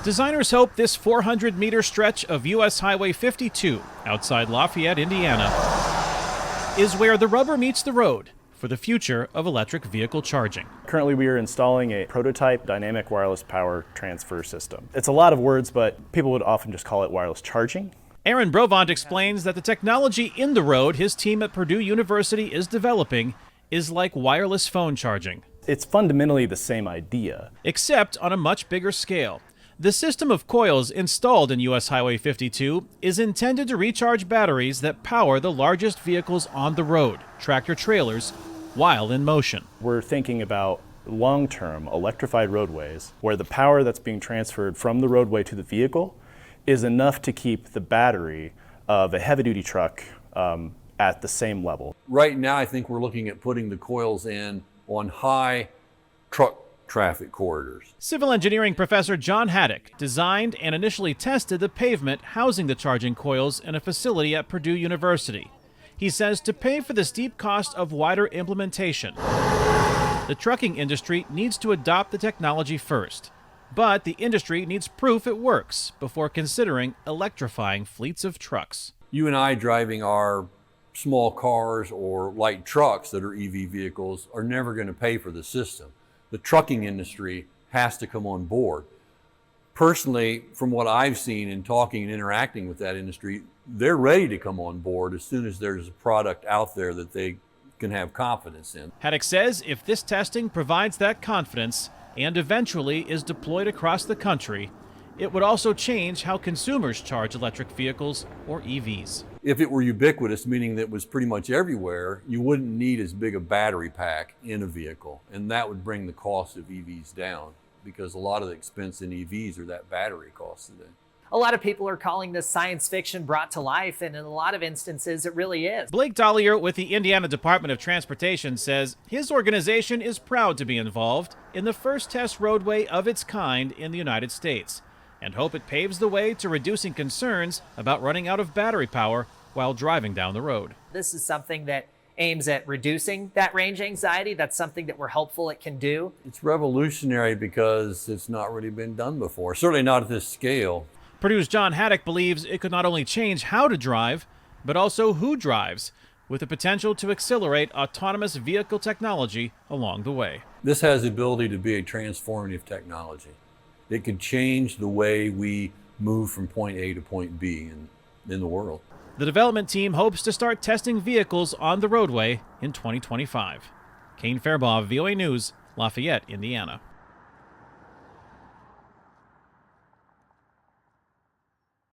Designers hope this 400-meter stretch of U.S. Highway 52 outside Lafayette, Indiana, is where the rubber meets the road for the future of electric vehicle charging. Currently, we are installing a prototype dynamic wireless power transfer system. It's a lot of words, but people would often just call it wireless charging. Aaron Brovant explains that the technology in the road his team at Purdue University is developing is like wireless phone charging. It's fundamentally the same idea, except on a much bigger scale. The system of coils installed in U.S. Highway 52 is intended to recharge batteries that power the largest vehicles on the road, tractor-trailers, while in motion. We're thinking about long-term electrified roadways where the power that's being transferred from the roadway to the vehicle is enough to keep the battery of a heavy-duty truck at the same level. Right now, I think we're looking at putting the coils in on high truck traffic corridors. Civil engineering professor John Haddock designed and initially tested the pavement housing the charging coils in a facility at Purdue University. He says to pay for the steep cost of wider implementation, the trucking industry needs to adopt the technology first. But the industry needs proof it works before considering electrifying fleets of trucks. You and I driving our small cars or light trucks that are EV vehicles are never going to pay for the system. The trucking industry has to come on board. Personally, from what I've seen in talking and interacting with that industry, they're ready to come on board as soon as there's a product out there that they can have confidence in. Haddock says if this testing provides that confidence and eventually is deployed across the country, it would also change how consumers charge electric vehicles or EVs. If it were ubiquitous, meaning that it was pretty much everywhere, you wouldn't need as big a battery pack in a vehicle, and that would bring the cost of EVs down because a lot of the expense in EVs are that battery cost today. A lot of people are calling this science fiction brought to life, and in a lot of instances, it really is. Blake Dollier with the Indiana Department of Transportation says his organization is proud to be involved in the first test roadway of its kind in the United States, and hope it paves the way to reducing concerns about running out of battery power while driving down the road. This is something that aims at reducing that range anxiety. That's something that we're hopeful it can do. It's revolutionary because it's not really been done before, certainly not at this scale. Purdue's John Haddock believes it could not only change how to drive, but also who drives, with the potential to accelerate autonomous vehicle technology along the way. This has the ability to be a transformative technology. It could change the way we move from point A to point B in the world. The development team hopes to start testing vehicles on the roadway in 2025. Kane Fairbaugh, VOA News, Lafayette, Indiana.